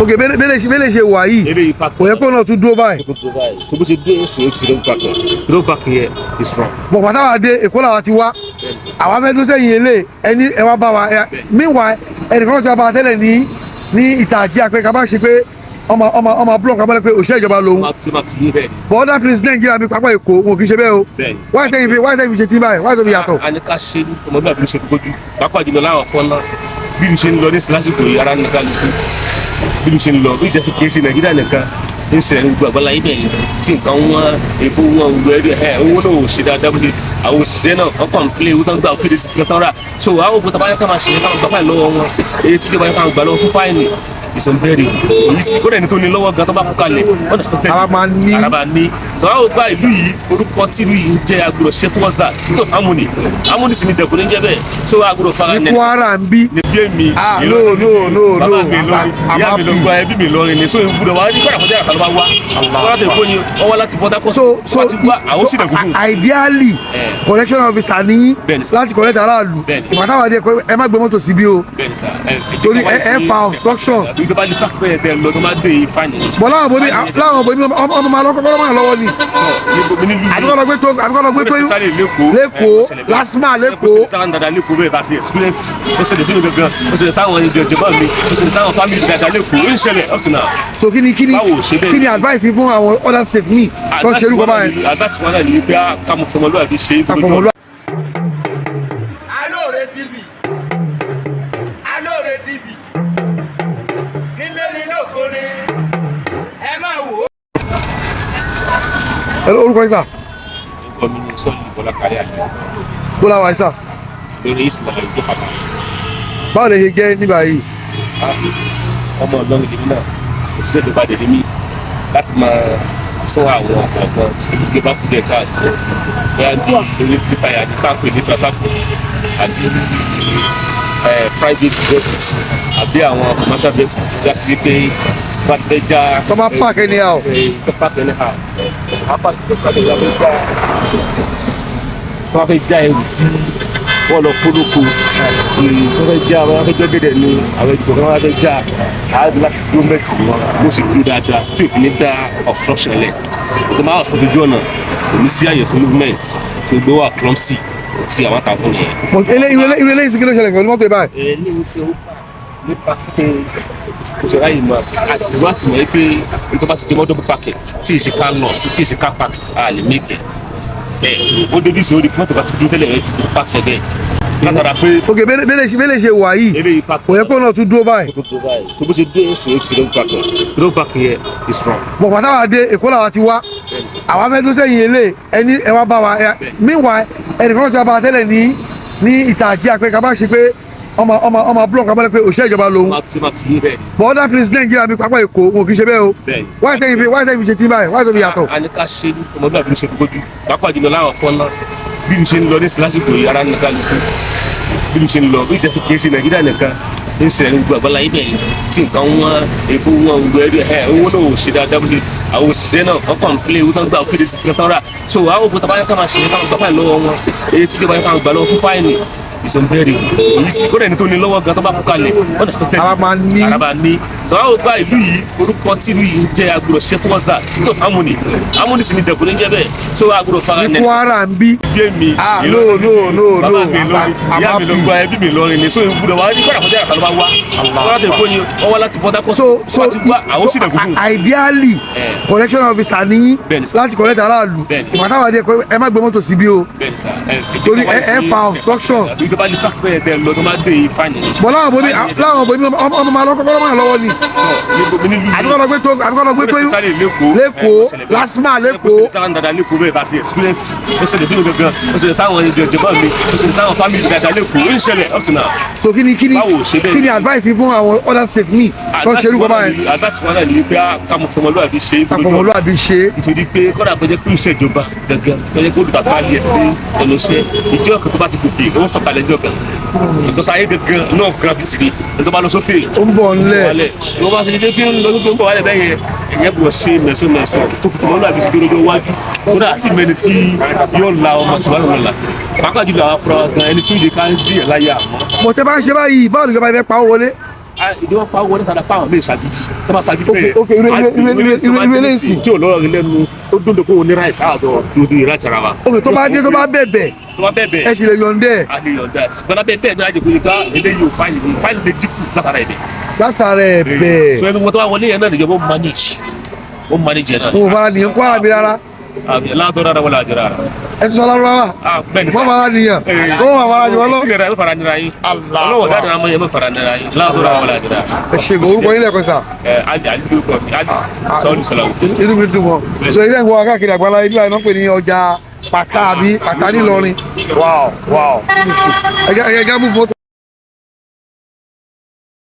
ok bẹ́ẹ̀ ṣe wà yìí kò yẹ kó náà tún dúró báyìí. so bó ṣe dé èsì ó ti ṣe ló bá kí yẹ is wrong. bọ̀ pátá wa dé èkó làwa ti wá àwa fẹ́ dúró sẹ́yìn ilé ẹni ẹ wá bá wa meanwhile ẹnìkan náà ti wá bá wa tẹ́lẹ̀ ní ìtàjì àpẹ ká bá ṣe pé ọmọ blọọkì abọ́lẹ̀ pé òṣìṣẹ́ ìjọba lòun but other place Nàìjíríà bíi pápá Èkó wọn kì í ṣe bẹ́ẹ̀ o wáyé tẹ́yìn fi ṣe tí báyìí wáyé tó fi yàtọ̀. a ní ká ṣe ní ọmọluabi ló ṣe gbójú pápá jùlọ láwọn kan náà bí mo ṣe ń lọ ní sílásìkò ara nìkan lóko bí mo ṣe ń lọ bí ìjẹsìn kì í ṣe Nàìjíríà nìkan ń ṣẹlẹ̀ ní gbogbo àgbáláyé bẹ́ẹ̀ ni tí nǹkan wọn epo wọn gbọ ẹbí owó náà ò ṣe dáadáa bó ṣe àwọn òṣìṣẹ́ náà wọ́n kàn ń plé owó tó ń gbà òkèlè sí tán rà so àwọn òkú tó bá yẹ ká máa ṣe é káwọn gbà fáìn lọ́wọ́ wọn èyí tí ìjọba yẹ káwọn gbà lọ́wọ́ fún fáìnì ìsọ̀nbẹ́rì èyí sì kó dẹ̀ ní tó ní lọ́wọ́ gan tó bá kú kalẹ̀ wọ́n expected araba ní so àwọn ògbà ìlú yìí orúkọ tí ìlú yìí ń jẹ́ agbọ̀dọ̀ ṣe towards that state of harmony sì ní dẹ̀kun ní jẹ́ bẹ́ẹ̀ so agbọ̀dọ̀ fara ní Kwara ń bí ní bí èmi Ìlọrin bàbá mi Ìlọrin ìyá mi lọ́gbà ẹbí mi Ìlọrin ni so ìgbọ̀dọ̀ wà ní kọ́ra kọjá àkàlọ́ bá wá wọ́n láti èkó ni wọ́n wá láti Port Harcourt wọ́n ti wá àwọn sì dẹ̀kun fún. ideally correctional officer ní láti correct aráàlú ìfàtàwádìí ẹ má gbé mọ́tò síbí o torí ẹ fa obstruction. bọ́lá àwọn òbí ọmọ máa lọ́kọ́ bọ́lá máa lọ́wọ́ ni àbíkọ́lọ́ gbé tó lẹ́kọ̀ọ́ lásìmá lẹ́kọ̀ọ́. sáwọn dada lẹ́kọ̀ọ́ bẹ́ẹ̀ bá ṣe experience ó ṣẹlẹ̀ sínú gangan ó ṣẹlẹ̀ sáwọn ìjọba mi ó ṣẹlẹ̀ sáwọn family dada lẹ́kọ̀ọ́ ó ń ṣẹlẹ̀ up to now. so kí ni advice fún àwọn other state mi tó ṣe irúkọ báyìí. advice wọn náà ni pé ká mọ ọmọluabi ṣe é. Hello, orúkọ yín sà. orúkọ mi ni sọ́ọ̀lì bọ́lá kárí àjọ. bọ́lá wa sà. lórí ìsìlẹ̀ ìjọ pàtàkì. báwo lè ṣe jẹ́ nígbà yìí. ọmọ Ìlọrin lèmi náà òṣìṣẹ́ ìjọba dèdè mi láti máa tún àwọn ọ̀gbọ̀n tí ilé bá fúnjẹ káàkiri bóyá ní ilé tí táyà ní káàpé ní transapo àbí private vehicles àbí àwọn commercial vehicles já sí pé bá ti fẹ́ já. kọ́ máa pààkì ní àwọ̀. kọ́ pààkì ní àwọ̀ apàtì tó kọ́ lóya fẹ́ já wọ́n fẹ́ já ẹrù tí wọ́n lọ polówó wọ́n fẹ́ já wọ́n fẹ́ jẹ́ gẹ́gẹ́ ní àwọn ìjọba wọ́n fẹ́ já àádọ́ láti dúró mẹ́tì wọn bó sì dúró dáadáa tí òfin ní dá obstruction lẹ̀ tó máa ọ̀sán ojú ọ̀nà kò ní sí àyè fún movement tó gbé wà clumsy tí àwọn kan fún yẹn. irú eléyìí sí kí ló ṣẹlẹ̀ pẹ̀lú mọ́tò báyìí. eléyìí ṣe ó bá nípa pé òṣèré ayé mọ àsìkò àsìmọ́ pé nígbà bá ti dé mọ́tò pàkẹ́ tí ì ṣe ká lọ tí ì ṣe ká pàkẹ́ a lè mẹ́kẹ́ bẹ́ẹ̀ ó débi sí orí mọ́tò bá ti dúró tẹ́lẹ̀ rẹ̀ ti dúró pàṣẹ bẹ́ẹ̀ látara pé. ok bẹ́ẹ̀ ṣe wà yìí kò yẹ kó náà tún dúró báyìí. so bó ṣe dé èsì ó ti ṣe ló bá kí yẹ is wrong. bọ̀ pátá wa dé èkó làwa ti wá àwa fẹ́ dúró sẹ́yìn ilé ẹni ẹ wá bá wa meanwhile ẹnìkan náà ti wá bá wa tẹ́lẹ̀ ní ìtàjì àpẹ ká bá ṣe pé ọmọ blọọkì abọ́lẹ̀ pé òṣìṣẹ́ ìjọba lòun but other place Nàìjíríà bíi pápá Èkó wọn kì í ṣe bẹ́ẹ̀ o wáyé tẹ́yìn fi ṣe tí báyìí wáyé tó fi yàtọ̀. a ní ká ṣe ní ọmọluabi ló ṣe gbójú pápá jùlọ láwọn kan náà bí mo ṣe ń lọ ní sílásìkò ara nìkan lóko bí mo ṣe ń lọ bí ìjẹsìn kì í ṣe Nàìjíríà nìkan ń ṣẹlẹ̀ ní gbogbo àgbáláyé bẹ́ẹ̀ ni tí nǹkan wọn epo wọn gbọ ẹbí owó náà ò ṣe dáadáa bó ṣe àwọn òṣìṣẹ́ náà wọ́n kàn ń plé owó tó ń gbà òkèlè sí tán rà so àwọn òkú tó bá yẹ ká máa ṣe é káwọn gbà fáìn lọ́wọ́ wọn èyí tí ìjọba yẹ káwọn gbà lọ́wọ́ fún fáìnì ìsọ̀nbẹ́rì èyí sì kó dẹ̀ ní tó ní lọ́wọ́ gan tó bá kú kalẹ̀ wọ́n expected araba ní so àwọn ògbà ìlú yìí orúkọ tí ìlú yìí ń jẹ́ agbọ̀dọ̀ ṣe towards that state of harmony sì ní dẹ̀kun ní jẹ́ bẹ́ẹ̀ so agbọ̀dọ̀ fara ní. ní Kwara ń bí. bí èmi Ìlọrin bàbá mi Ìlọrin ìyá mi lọ́gbà ẹbí mi Ìlọrin ni so ìgbọ̀dọ̀ wà ní kọ́ra kọjá àkàlọ́ bá wá wọ́n láti èkó ni wọ́n wá láti Port Harcourt wọ́n ti wá àwọn sì dẹ̀kun fún. ideally correctional officer ní láti correct aráàlú ìfàtàwádìí ẹ má gbé mọ́tò síbí o torí ẹ fa obstruction. lọ tó máa dé ìfàyè. bọ́lá àwọn òbí ọmọ máa lọ́kọ́ bọ́lá máa lọ́wọ́ ni àbíkọ́lọ́ gbé tó lẹ́kọ̀ọ́ lásìmá lẹ́kọ̀ọ́. ó ṣẹlẹ̀ sáwọn dada lẹ́kọ̀ọ́ bẹ́ẹ̀ bá ṣe experience ó ṣẹlẹ̀ sínú gangan ó ṣẹlẹ̀ sáwọn ìjọba mi ó ṣẹlẹ̀ sáwọn family dada lẹ́kọ̀ọ́ ó ń ṣẹlẹ̀ up to now. so kí ni advice fún àwọn other state mi tó ṣe irúkọ báyìí. advice wọn náà ni pé ká mọ ọmọluabi ṣe. ọmọluabi ṣe. nítorí pé kọ́dà tó jẹ́ pé iṣẹ́ ìjọba gangan tó jẹ́ pé olùtàṣà yẹ sí ẹnu iṣẹ́ ìjọ kan tó bá ti gòkè ó ń sọ̀kalẹ̀ ìjọ kan ìtọ́sí ayé gangan náà gravity ni ẹ̀tọ́ bá lọ sókè ó ń bọ̀ ńlẹ̀ ìwọ́n bá ṣe ní pé ń lọ sókè ń bọ̀ wálẹ̀ bẹ́ẹ̀ yẹn ẹ̀yẹ́ gbọ́dọ̀ ṣe mẹ̀sọ̀mẹ̀sọ̀ tó fi ọmọluabi sí lójó wájú kódà àti mẹni tí yóò la ọmọ tí wàá lọ́la pàápàá jùlọ àwọn afurasí gan ẹni tí ó yẹ ká díẹ̀ láyà. mo tẹ́ bá ń ṣe báyìí báwo ni ìjọba fẹ́ pa owó wọlé. ìjọba pa wọlé tàdá fáwọn míì ṣàgídí tó bá ṣàgídí bẹ́ẹ̀ ok ìrẹ́lẹ̀ sí tí ò lọ́rọ̀ lẹ́nu ó dúndùn kó o ní ráìtì àádọ́ lórí ráìtì ara wa. ok tó bá dé tó bá bẹ̀bẹ̀ ẹ sì lè yọ̀ǹdẹ̀. a lè yọ̀ǹda ṣùgbọ́n abẹ́ bẹ́ẹ̀ ní àjẹkù yìí ká eléyìí ò fáìlì lè dínkù látara ẹ̀bẹ̀. látara ẹ̀bẹ̀. so ẹni wọn tó bá wọlé yẹn náà nìjọba ó manage yẹn náà. mo bá nìyẹn kó àmì rárá. láàdọ́ rárá wọlé àjọ rárá. ẹ ti sọ lárúbáwá. bẹ́ẹ̀ni sá mọ́ bàbá nìyẹn kó mọ́ bàbá nìyẹn lọ. sílẹ̀ rẹ̀ ẹ fara nira yín. ọlọ́wọ́ dáadáa máa yẹ mọ́ fara nira yín láàdọ́ rárá wọlé àjọ rárá. ẹ ṣe orúkọ yín lẹ́kọ̀ọ́ sà. sọ́ọ́lù sọ́làwù. inú mi dùn mọ́ so ilé ìwọ akáàkiri àgbàlá ibi àìná pè ní ọjà pàtà àbí pàtà ní Ìlọrin. wow ẹ jẹ́ mú fọ́tò.